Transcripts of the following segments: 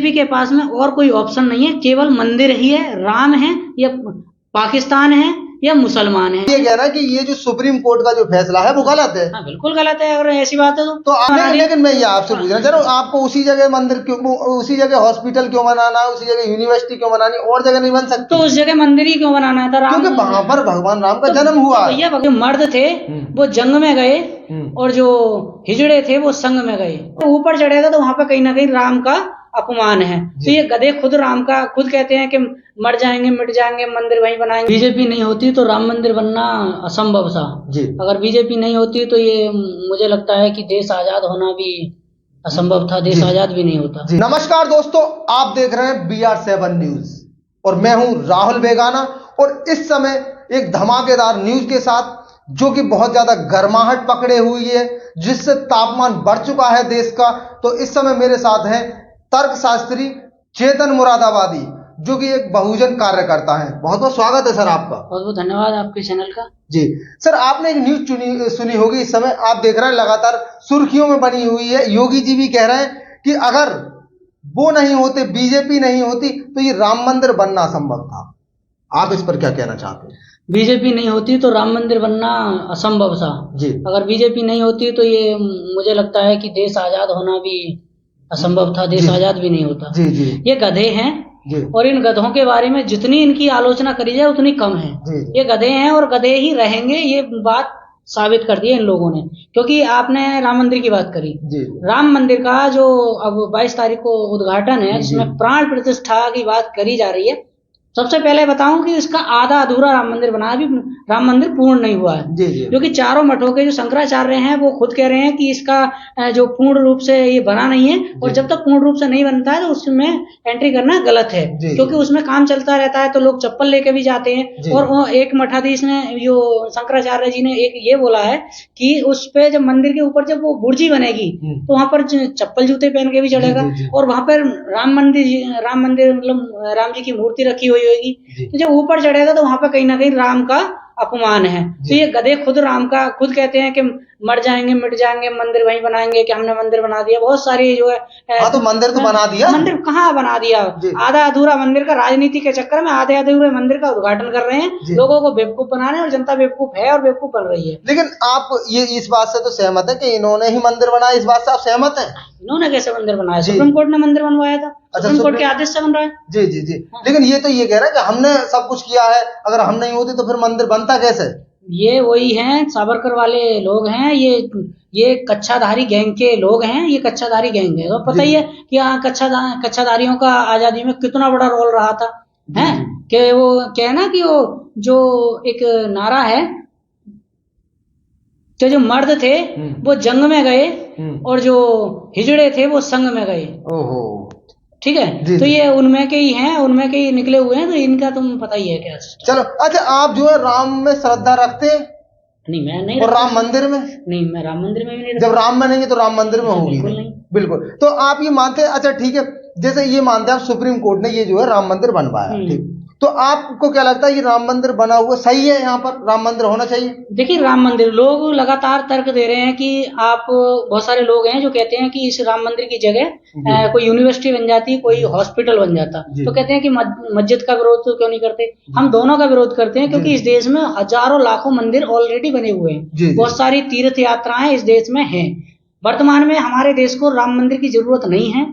BJP के पास में और कोई ऑप्शन नहीं है, केवल मंदिर ही है, राम है या पाकिस्तान है या मुसलमान है। ये कहना है कि ये जो सुप्रीम कोर्ट का जो फैसला है वो गलत है। हाँ, बिल्कुल गलत है। और ऐसी बात है तो लेकिन मैं ये आपसे पूछ रहा हूँ, चलो आपको उसी जगह मंदिर क्यों, उसी जगह हॉस्पिटल क्यों बनाना है, उसी जगह यूनिवर्सिटी क्यों बनानी, और जगह नहीं बन सकती? तो उस जगह मंदिर ही क्यों बनाना था? क्योंकि वहां पर भगवान राम का जन्म हुआ है। भैया मर्द थे वो जंग में गए और जो हिजड़े थे वो संग में गए। तो ऊपर चढ़े थे तो वहां पर कहीं ना कहीं राम का अपमान है। तो ये गधे खुद राम का खुद कहते हैं कि मर जाएंगे मिट जाएंगे, मंदिर वहीं बनाएंगे। बीजेपी नहीं होती तो राम मंदिर बनना असंभव था जी। अगर बीजेपी नहीं होती तो ये मुझे लगता है कि देश आजाद होना भी असंभव था, देश आजाद भी नहीं होता। नमस्कार दोस्तों, आप देख रहे हैं BR7 न्यूज और मैं हूं राहुल बेगाना। और इस समय एक धमाकेदार न्यूज के साथ जो कि बहुत ज्यादा गर्माहट पकड़े हुई है, जिससे तापमान बढ़ चुका है देश का। तो इस समय मेरे साथ हैं तर्कशास्त्री चेतन मुरादाबादी, जो कि एक बहुजन कार्यकर्ता है। बहुत बहुत स्वागत है सर आपका। बहुत बहुत धन्यवाद आपके चैनल का। जी सर, आपने एक न्यूज सुनी होगी, इस समय आप देख रहे हैं लगातार सुर्खियों में बनी हुई है। योगी जी भी कह रहे हैं कि अगर वो नहीं होते, बीजेपी नहीं होती, तो ये राम मंदिर बनना असंभव था। आप इस पर क्या कहना चाहते हैं? बीजेपी नहीं होती तो राम मंदिर बनना असंभव था जी। अगर बीजेपी नहीं होती तो ये मुझे लगता है कि देश आजाद होना भी असंभव था, देश आजाद भी नहीं होता जी जी। ये गधे हैं जी। और इन गधों के बारे में जितनी इनकी आलोचना करी जाए उतनी कम है जी। ये गधे हैं और गधे ही रहेंगे, ये बात साबित कर दी है इन लोगों ने। क्योंकि आपने राम मंदिर की बात करी जी। राम मंदिर का जो अब 22 तारीख को उद्घाटन है, जिसमें प्राण प्रतिष्ठा की बात करी जा रही है। सबसे पहले बताऊं कि इसका आधा अधूरा राम मंदिर बना, अभी राम मंदिर पूर्ण नहीं हुआ है जी जी। क्योंकि चारों मठों के जो शंकराचार्य हैं वो खुद कह रहे हैं कि इसका जो पूर्ण रूप से ये बना नहीं है, और जब तक पूर्ण रूप से नहीं बनता है तो उसमें एंट्री करना गलत है क्योंकि उसमें काम चलता रहता है, तो लोग चप्पल लेके भी जाते हैं। और एक मठाधीश ने, जो शंकराचार्य जी ने एक ये बोला है कि उस पे जब मंदिर के ऊपर जब वो बुर्जी बनेगी तो वहां पर चप्पल जूते पहन के भी चढ़ेगा, और वहां पर राम मंदिर मतलब राम जी की मूर्ति रखी हुई होगी, तो जब ऊपर चढ़ेगा तो वहां पर कहीं ना कहीं राम का अपमान है। तो ये गधे खुद राम का खुद कहते हैं कि मर जाएंगे मिट जाएंगे, मंदिर वहीं बनाएंगे, कि हमने मंदिर बना दिया। बहुत सारी जो है तो मंदिर तो बना दिया, मंदिर कहाँ बना दिया? आधा अधूरा मंदिर का राजनीति के चक्कर में आधे अधूरे मंदिर का उद्घाटन कर रहे हैं, लोगों को बेवकूफ बना रहे हैं, और जनता बेवकूफ है और बेवकूफ बन रही है। लेकिन आप ये इस बात से तो सहमत है कि इन्होंने ही मंदिर बनाया, इस बात से आप सहमत हैं? इन्होंने कैसे मंदिर बनाया? सुप्रीम कोर्ट ने मंदिर बनवाया था। सुप्रीम कोर्ट के आदेश से बन रहा है जी जी जी। लेकिन ये तो ये कह रहा है कि हमने सब कुछ किया है, अगर हम नहीं होते तो फिर मंदिर बनता कैसे? ये वही हैं सावरकर वाले लोग हैं, ये कच्छाधारी गैंग के लोग हैं। ये कच्छाधारी गैंग है, तो पता ही है कि कच्छाधारियों का आजादी में कितना बड़ा रोल रहा था, हैं कि वो क्या है ना कि वो जो एक नारा है कि जो मर्द थे वो जंग में गए और जो हिजड़े थे वो संग में गए। ओहो, ठीक है। तो ये उनमें के ही हैं, उनमें के ही निकले हुए हैं, तो इनका तुम पता ही है क्या। चलो अच्छा, आप जो है राम में श्रद्धा रखते हैं? नहीं, मैं नहीं। और राम मंदिर में? नहीं, मैं राम मंदिर में भी नहीं। जब राम बनेंगे तो राम मंदिर में होगी? बिल्कुल। तो आप ये मानते हैं, अच्छा ठीक है, जैसे ये मानते हैं आप सुप्रीम कोर्ट ने ये जो है राम मंदिर बनवाया, ठीक, तो आपको क्या लगता है ये राम मंदिर बना हुआ सही है? यहाँ पर राम मंदिर होना चाहिए? देखिए, राम मंदिर लोग लगातार तर्क दे रहे हैं कि आप, बहुत सारे लोग हैं जो कहते हैं कि इस राम मंदिर की जगह कोई यूनिवर्सिटी बन जाती, कोई हॉस्पिटल बन जाता, तो कहते हैं कि मस्जिद का विरोध क्यों नहीं करते? हम दोनों का विरोध करते हैं, क्योंकि इस देश में हजारों लाखों मंदिर ऑलरेडी बने हुए हैं, बहुत सारी तीर्थ यात्राएं इस देश में हैं। वर्तमान में हमारे देश को राम मंदिर की जरूरत नहीं है,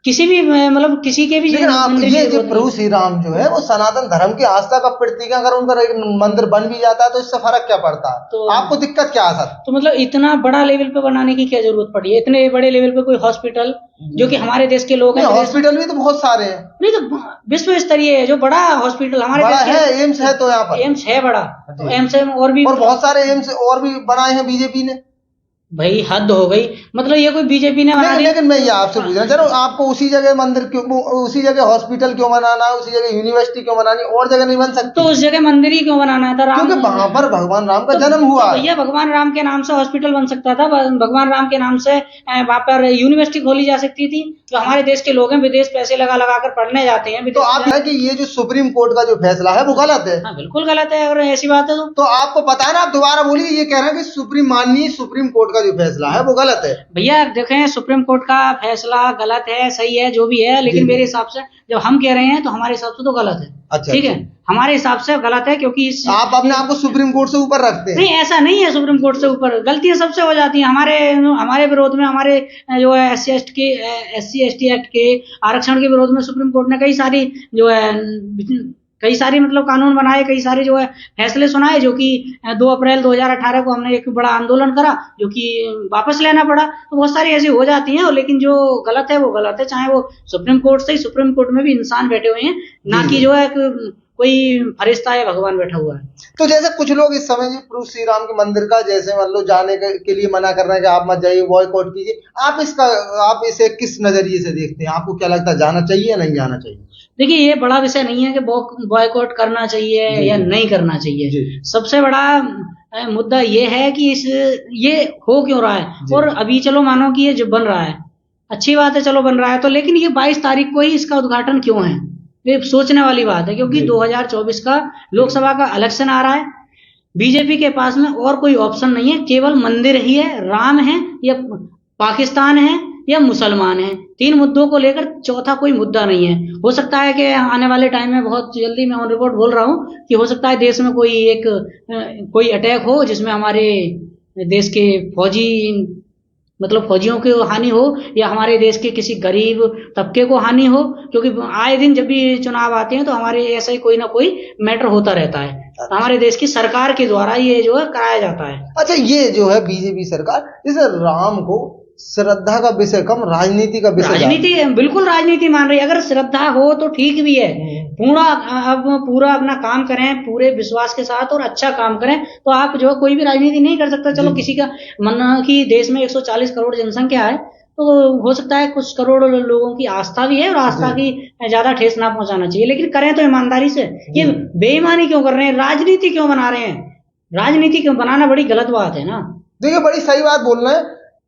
किसी भी मतलब किसी के भी। लेकिन आप ये जो प्रभु श्री राम जो है वो सनातन धर्म की आस्था का प्रतीक है, अगर उनका एक मंदिर बन भी जाता है तो इससे फर्क क्या पड़ता है? तो आपको दिक्कत क्या है सर? तो मतलब इतना बड़ा लेवल पे बनाने की क्या जरूरत पड़ी है? इतने बड़े लेवल पे कोई हॉस्पिटल, जो कि हमारे देश के लोग हैं, हॉस्पिटल भी तो बहुत सारे हैं। नहीं, तो विश्व स्तरीय है जो बड़ा हॉस्पिटल हमारे बड़ा है, एम्स है, तो यहाँ पर एम्स है बड़ा, तो एम्स और भी और बहुत सारे एम्स और भी बनाए हैं बीजेपी ने। भाई हद हो गई, मतलब ये कोई बीजेपी ने बना। लेकिन मैं ये आपसे पूछ रहा हूँ, चलो आपको उसी जगह मंदिर क्यों, उसी जगह हॉस्पिटल क्यों बनाना है, उसी जगह यूनिवर्सिटी क्यों बनानी, और जगह नहीं बन सकती? तो उस जगह मंदिर ही क्यों बनाना था? क्योंकि वहां पर भगवान राम का जन्म हुआ है। भैया भगवान राम के नाम से हॉस्पिटल बन सकता था, भगवान राम के नाम से वहां पर यूनिवर्सिटी खोली जा सकती थी, जो हमारे देश के लोग हैं विदेश पैसे लगा लगा कर पढ़ने जाते हैं। तो आप है कि ये जो सुप्रीम कोर्ट का जो फैसला है वो गलत है? हाँ बिल्कुल गलत है, अगर ऐसी बात है तो आपको पता है ना, आप दोबारा बोलिए, ये कह रहे हैं कि माननीय सुप्रीम कोर्ट का जो फैसला है वो गलत है। भैया देखें, सुप्रीम कोर्ट का फैसला गलत है, सही है, जो भी है, लेकिन मेरे हिसाब से जब हम कह रहे हैं तो हमारे हिसाब से तो गलत है। अच्छा, ठीक है, हमारे हिसाब से गलत है, क्योंकि आप अपने आप को सुप्रीम कोर्ट से ऊपर रखते हैं? नहीं, ऐसा नहीं है, सुप्रीम कोर्ट से ऊपर गलतियां सबसे हो जाती हैं। हमारे विरोध में, हमारे जो है SC ST एक्ट के आरक्षण के विरोध में सुप्रीम कोर्ट ने कई सारी मतलब कानून बनाए, कई सारे जो है फैसले सुनाए, जो कि 2 अप्रैल 2018 को हमने एक बड़ा आंदोलन करा, जो कि वापस लेना पड़ा। तो बहुत सारी ऐसी हो जाती हैं, और लेकिन जो गलत है वो गलत है, चाहे वो सुप्रीम कोर्ट से ही। सुप्रीम कोर्ट में भी इंसान बैठे हुए हैं, ना कि जो है कोई फरिश्ता या भगवान बैठा हुआ है। तो जैसे कुछ लोग इस समय प्रभु श्री राम के मंदिर का जैसे मतलब जाने के लिए मना कर रहे हैं कि आप मत जाइए, बॉयकॉट कीजिए, आप इसे किस नजरिए से देखते हैं? आपको क्या लगता है, जाना चाहिए या नहीं जाना चाहिए? देखिए, ये बड़ा विषय नहीं है कि बॉयकॉट करना चाहिए या नहीं करना चाहिए। सबसे बड़ा मुद्दा ये है कि ये हो क्यों रहा है। और अभी चलो मानो कि ये जो बन रहा है, अच्छी बात है, चलो बन रहा है, तो लेकिन ये 22 तारीख को ही इसका उद्घाटन क्यों है? ये सोचने वाली बात है, क्योंकि 2024 का लोकसभा का इलेक्शन आ रहा है। बीजेपी के पास में और कोई ऑप्शन नहीं है, केवल मंदिर ही है, राम है या पाकिस्तान है या मुसलमान है। 3 मुद्दों को लेकर चौथा कोई मुद्दा नहीं है। हो सकता है कि आने वाले टाइम में, बहुत जल्दी, मैं ऑन रिपोर्ट बोल रहा हूँ कि हो सकता है देश में कोई अटैक हो, जिसमें हमारे देश के फौजियों की हानि हो, या हमारे देश के किसी गरीब तबके को हानि हो, क्योंकि आए दिन जब भी चुनाव आते हैं तो हमारे ऐसा ही कोई ना कोई मैटर होता रहता है। हमारे देश की सरकार के द्वारा ये जो है कराया जाता है। अच्छा, ये जो है बीजेपी सरकार इस राम को श्रद्धा का विषय कम राजनीति का विषय, राजनीति, बिल्कुल राजनीति मान रही है। अगर श्रद्धा हो तो ठीक भी है, पूरा अपना काम करें पूरे विश्वास के साथ और अच्छा काम करें, तो आप जो कोई भी राजनीति नहीं कर सकता। चलो, किसी का मानना कि देश में 140 करोड़ जनसंख्या है, तो हो सकता है कुछ करोड़ लोगों की आस्था भी है, और आस्था की ज्यादा ठेस ना पहुंचाना चाहिए, लेकिन करें तो ईमानदारी से। ये बेईमानी क्यों कर रहे हैं, राजनीति क्यों बना रहे हैं? राजनीति क्यों बनाना बड़ी गलत बात है ना। देखिए, बड़ी सही बात बोल रहे हैं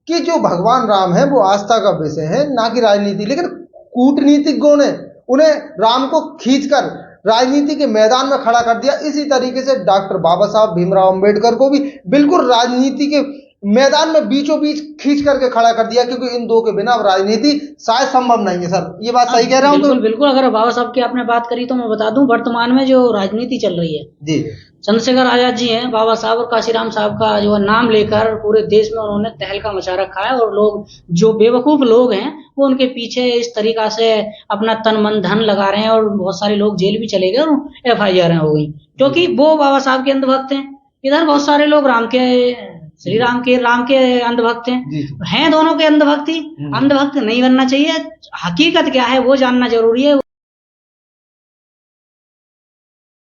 कि जो भगवान राम है वो आस्था का विषय है, ना कि राजनीति। लेकिन कूटनीतिज्ञों ने उन्हें राम को खींचकर राजनीति के मैदान में खड़ा कर दिया। इसी तरीके से डॉक्टर बाबा साहब भीमराव अंबेडकर को भी बिल्कुल राजनीति के मैदान में बीचों बीच खींच करके खड़ा कर दिया, क्योंकि इन दो के बिना राजनीति शायद संभव नहीं है। सर, ये बात सही कह रहा हूँ? बिल्कुल बिल्कुल। अगर बाबा साहब की आपने बात करी तो मैं बता दूं, वर्तमान में जो राजनीति चल रही है जी, चंद्रशेखर आजाद जी हैं, बाबा साहब और काशीराम साहब का जो नाम लेकर पूरे देश में उन्होंने तहलका मचा रखा है, और लोग, जो बेवकूफ लोग हैं, वो उनके पीछे इस तरीका से अपना तन मन धन लगा रहे हैं, और बहुत सारे लोग जेल भी चले गए और FIR हो गई, क्योंकि वो बाबा साहब के अंधभक्त हैं। इधर बहुत सारे लोग राम के अंधभक्त हैं, दोनों के अंधभक्त ही। अंधभक्त नहीं बनना चाहिए, हकीकत क्या है वो जानना जरूरी है।